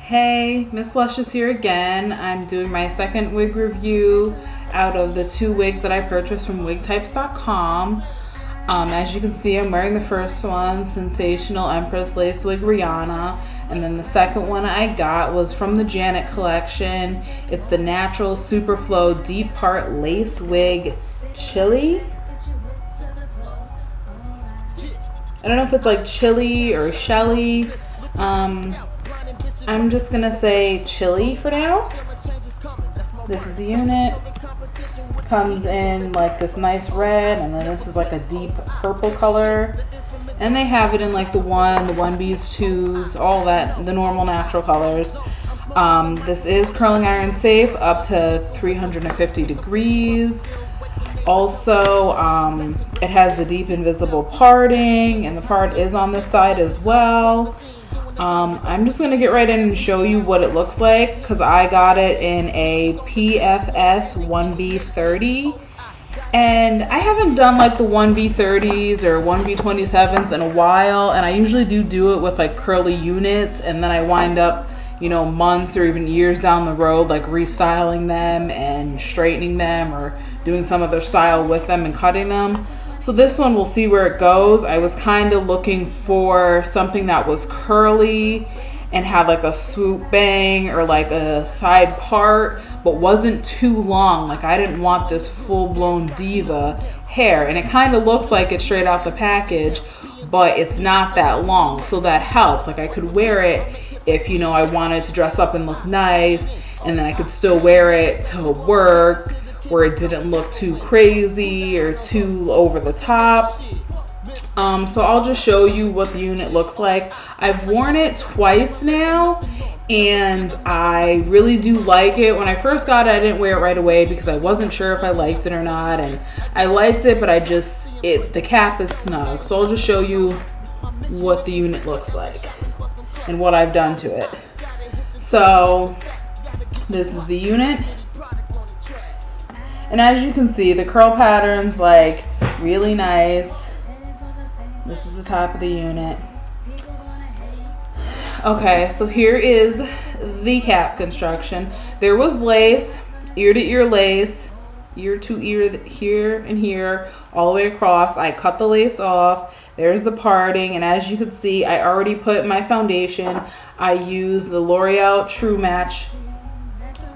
Hey, Miss Lush is here again. I'm doing my second wig review out of the 2 wigs that I purchased from wigtypes.com. As you can see, I'm wearing the first one, Sensational Empress Lace Wig Rihanna, and then the second one I got was from the Janet collection. It's the Natural Superflow Deep Part Lace Wig Chille. I don't know if it's like chili or Shelly. I'm just gonna say Chille for now. This is the unit. Comes in like this nice red, and then this is like a deep purple color. And they have it in like the 1Bs, 2s, all that, the normal natural colors. This is curling iron safe up to 350 degrees. Also, it has the deep invisible parting, and the part is on this side as well. I'm just going to get right in and show you what it looks like, because I got it in a PFS 1B30, and I haven't done like the 1B30s or 1B27s in a while, and I usually do it with like curly units, and then I wind up, you know, months or even years down the road like restyling them and straightening them or doing some other style with them and cutting them. So this one, we'll see where it goes. I was kind of looking for something that was curly and had like a swoop bang or like a side part, but wasn't too long. Like I didn't want this full-blown diva hair, and it kind of looks like it's straight out the package, but it's not that long, so that helps. Like I could wear it if, you know, I wanted to dress up and look nice, and then I could still wear it to work where it didn't look too crazy or too over the top. So I'll just show you what the unit looks like. I've worn it twice now, and I really do like it. When I first got it, I didn't wear it right away because I wasn't sure if I liked it or not, and I liked it, but the cap is snug. So I'll just show you what the unit looks like and what I've done to it. So this is the unit. And as you can see, the curl pattern's like really nice. This is the top of the unit. Okay, so here is the cap construction. There was lace, ear to ear lace, ear to ear here and here, all the way across. I cut the lace off. There's the parting, and as you can see, I already put my foundation. I use the L'Oreal True Match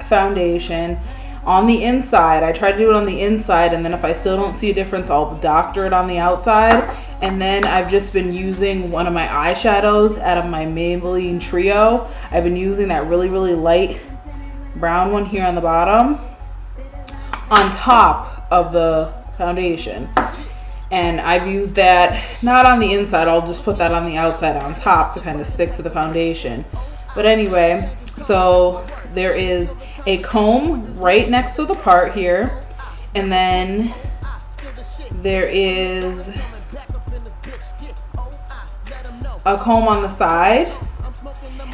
foundation. On the inside, I try to do it on the inside, and then if I still don't see a difference, I'll doctor it on the outside. And then I've just been using one of my eyeshadows out of my Maybelline Trio. I've been using that really light brown one here on the bottom on top of the foundation. And I've used that not on the inside, I'll just put that on the outside on top to kind of stick to the foundation. But anyway, so there is a comb right next to the part here, and then there is a comb on the side,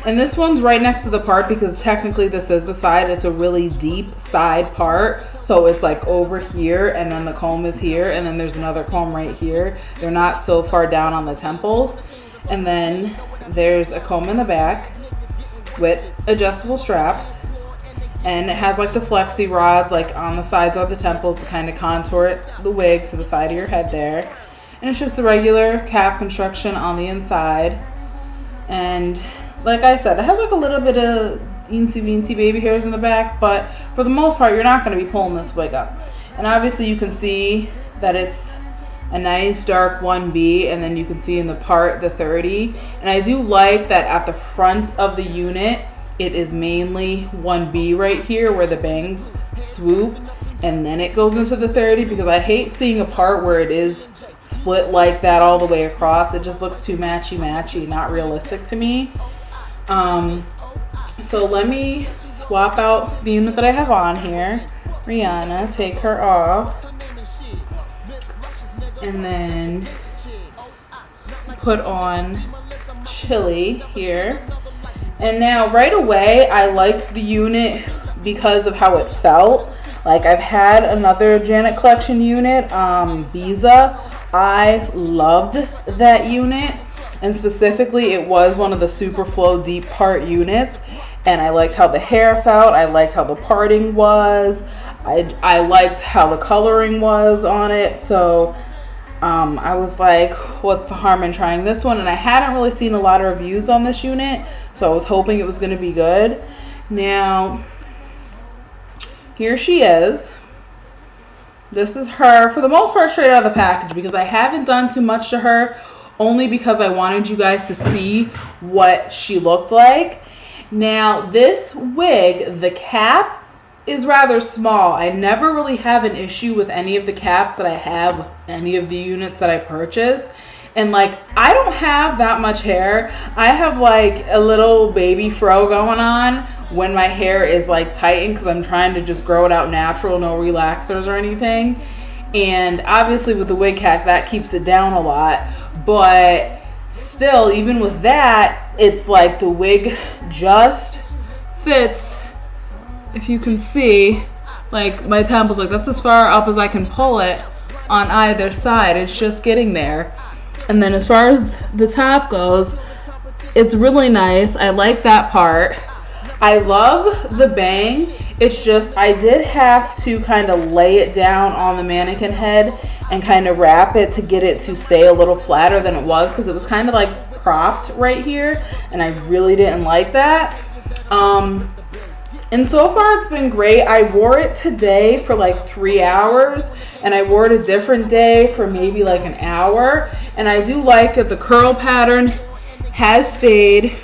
and this one's right next to the part because technically this is the side. It's a really deep side part, so it's like over here, and then the comb is here, and then there's another comb right here. They're not so far down on the temples. And then there's a comb in the back with adjustable straps, and it has like the flexi rods like on the sides of the temples to kind of contour the wig to the side of your head there. And it's just a regular cap construction on the inside. And like I said, it has like a little bit of teensy weensy baby hairs in the back, but for the most part, you're not going to be pulling this wig up. And obviously you can see that it's a nice dark 1B, and then you can see in the part the 30. And I do like that at the front of the unit, it is mainly 1B right here where the bangs swoop, and then it goes into the 30, because I hate seeing a part where it is split like that all the way across. It just looks too matchy, not realistic to me. So let me swap out the unit that I have on here. Rihanna, take her off, and then put on Chille here. And now right away, I liked the unit because of how it felt. Like I've had another Janet Collection unit, Visa. I loved that unit, and specifically it was one of the super flow deep part units, and I liked how the hair felt, I liked how the parting was, I liked how the coloring was on it. So I was like, what's the harm in trying this one? And I hadn't really seen a lot of reviews on this unit, so I was hoping it was going to be good. Now, here she is. This is her, for the most part, straight out of the package, because I haven't done too much to her, only because I wanted you guys to see what she looked like. Now, this wig, the cap is rather small. I never really have an issue with any of the caps that I have with any of the units that I purchase. And like, I don't have that much hair. I have like a little baby fro going on when my hair is like tightened, because I'm trying to just grow it out natural, no relaxers or anything. And obviously with the wig cap, that keeps it down a lot. But still, even with that, it's like the wig just fits. If you can see, like my temples, like that's as far up as I can pull it on either side. It's just getting there. And then as far as the top goes, it's really nice. I like that part. I love the bang. It's just, I did have to kind of lay it down on the mannequin head and kind of wrap it to get it to stay a little flatter than it was, because it was kind of like propped right here, and I really didn't like that. And so far it's been great. I wore it today for like 3 hours, and I wore it a different day for maybe like an hour. And I do like it. The curl pattern has stayed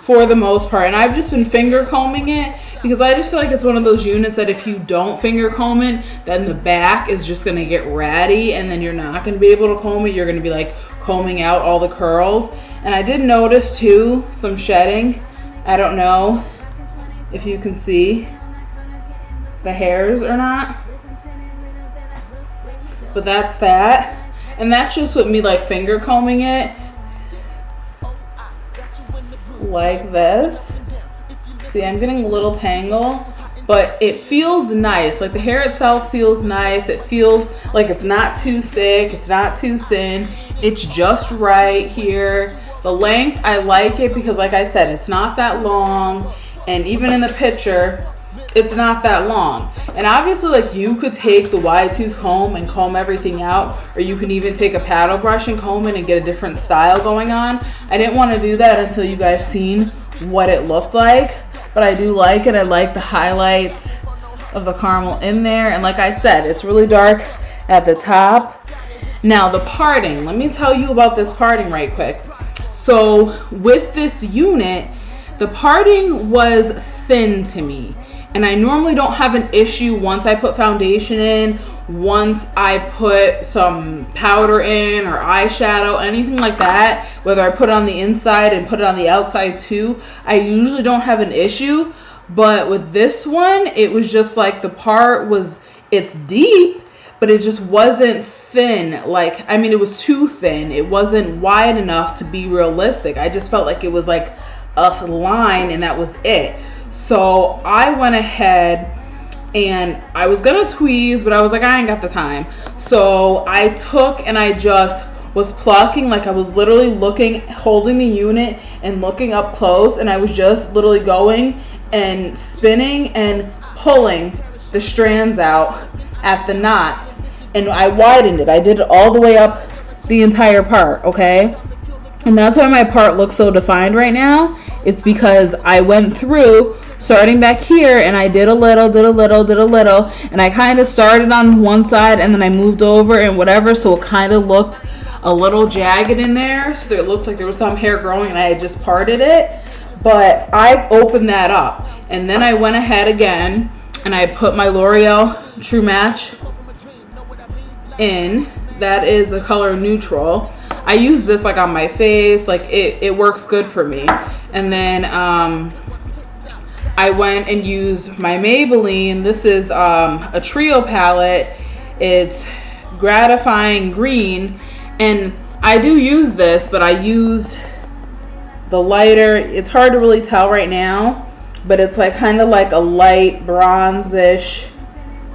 for the most part. And I've just been finger combing it, because I just feel like it's one of those units that if you don't finger comb it, then the back is just going to get ratty, and then you're not going to be able to comb it. You're going to be like combing out all the curls. And I did notice too some shedding. I don't know if you can see the hairs or not, but that's that. And that's just with me like finger combing it like this. See, I'm getting a little tangle, but it feels nice. Like the hair itself feels nice. It feels like it's not too thick, it's not too thin, it's just right here. The length, I like it because like I said, it's not that long. And even in the picture, it's not that long. And obviously, like, you could take the wide tooth comb and comb everything out, or you can even take a paddle brush and comb it and get a different style going on. I didn't want to do that until you guys seen what it looked like, but I do like it. I like the highlights of the caramel in there, and like I said, it's really dark at the top. Now the parting, let me tell you about this parting right quick. So with this unit, the parting was thin to me, and I normally don't have an issue once I put foundation in, once I put some powder in or eyeshadow, anything like that, whether I put it on the inside and put it on the outside too, I usually don't have an issue. But with this one, it was just like the part was, it's deep, but it just wasn't thin. Like, I mean, it was too thin. It wasn't wide enough to be realistic. I just felt like it was like a line and that was it. So I went ahead and I was gonna tweeze, but I was like, I ain't got the time. So I took and I just was plucking, like I was literally looking, holding the unit and looking up close, and I was just literally going and spinning and pulling the strands out at the knots, and I widened it. I did it all the way up the entire part, okay? And that's why my part looks so defined right now. It's because I went through starting back here and I did a little, and I kind of started on one side and then I moved over and whatever, so it kind of looked a little jagged in there, so it looked like there was some hair growing and I had just parted it. But I opened that up, and then I went ahead again and I put my L'Oreal True Match in. That is a color neutral. I use this like on my face, like it works good for me. And then I went and used my Maybelline. This is a trio palette. It's Gratifying Green, and I do use this, but I used the lighter. It's hard to really tell right now, but it's like kind of like a light bronzish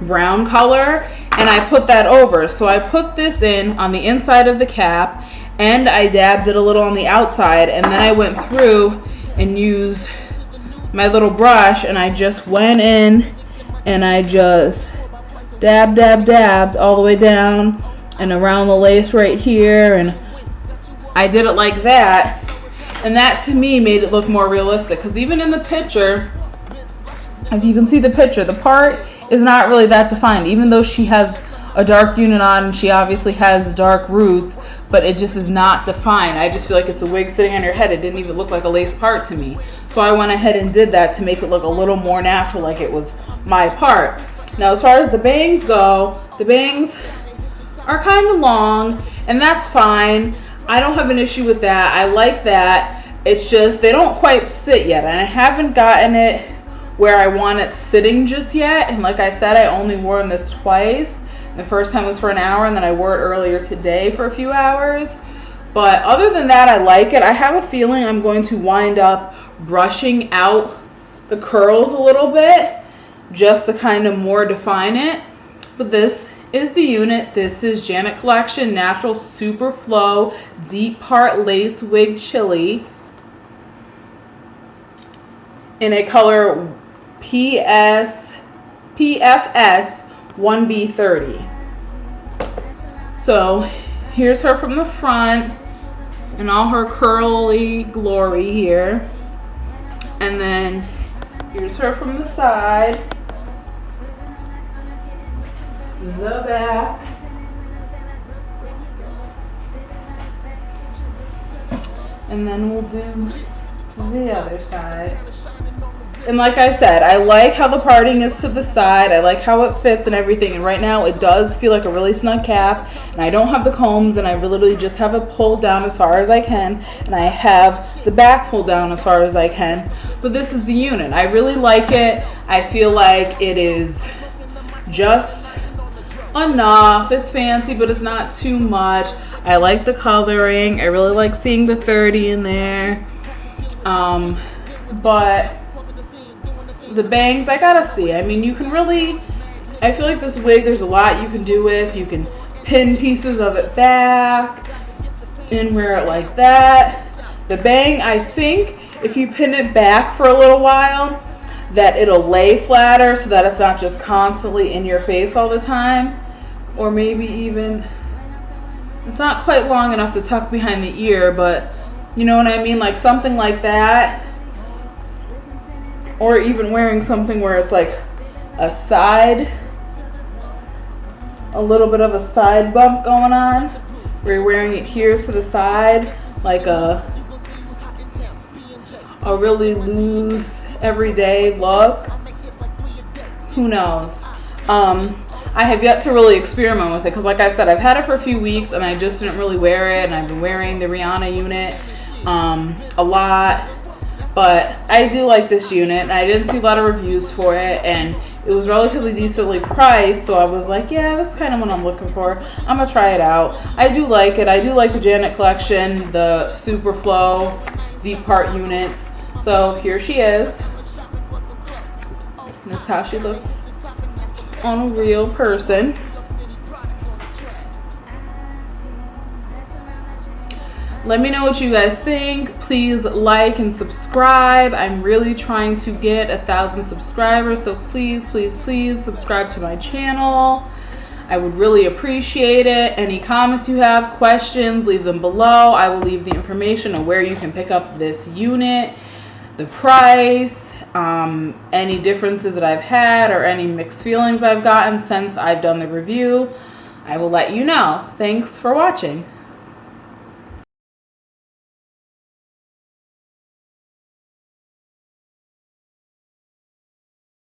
brown color, and I put that over. So I put this in on the inside of the cap, and I dabbed it a little on the outside, and then I went through and used my little brush and I just went in and I just dabbed all the way down and around the lace right here, and I did it like that, and that to me made it look more realistic, because even in the picture, if you can see the picture, the part is not really that defined, even though she has a dark unit on and she obviously has dark roots, but it just is not defined. I just feel like it's a wig sitting on your head. It didn't even look like a lace part to me. So I went ahead and did that to make it look a little more natural, like it was my part. Now as far as the bangs go, the bangs are kind of long, and that's fine. I don't have an issue with that. I like that. It's just they don't quite sit yet, and I haven't gotten it where I want it sitting just yet. And like I said, I only wore this twice. The first time was for an hour, and then I wore it earlier today for a few hours. But other than that, I like it. I have a feeling I'm going to wind up brushing out the curls a little bit just to kind of more define it. But this is the unit. This is Janet Collection Natural Super Flow Deep Part Lace Wig Chille in a color PFS 1B30. So here's her from the front and all her curly glory here, and then here's her from the side, the back, and then we'll do the other side. And like I said, I like how the parting is to the side. I like how it fits and everything. And right now it does feel like a really snug cap. And I don't have the combs, and I literally just have it pulled down as far as I can. And I have the back pulled down as far as I can. But this is the unit. I really like it. I feel like it is just enough. It's fancy, but it's not too much. I like the coloring. I really like seeing the 30 in there. But the bangs, I gotta see. I mean, you can really, I feel like this wig, there's a lot you can do with. You can pin pieces of it back and wear it like that. The bang, I think if you pin it back for a little while, that it'll lay flatter so that it's not just constantly in your face all the time. Or maybe even, it's not quite long enough to tuck behind the ear, but you know what I mean? Like something like that. Or even wearing something where it's like a side, a little bit of a side bump going on, where you're wearing it here to the side, like a really loose, everyday look. Who knows? I have yet to really experiment with it, because like I said, I've had it for a few weeks and I just didn't really wear it, and I've been wearing the Rihanna unit a lot. But I do like this unit, and I didn't see a lot of reviews for it, and it was relatively decently priced, so I was like, yeah, this is kind of what I'm looking for. I'm going to try it out. I do like it. I do like the Janet Collection, the Super Flow Deep Part units. So here she is. This is how she looks on a real person. Let me know what you guys think. Please like and subscribe. I'm really trying to get 1,000 subscribers, so please, please, please subscribe to my channel. I would really appreciate it. Any comments you have, questions, leave them below. I will leave the information on where you can pick up this unit, the price, any differences that I've had, or any mixed feelings I've gotten since I've done the review. I will let you know. Thanks for watching.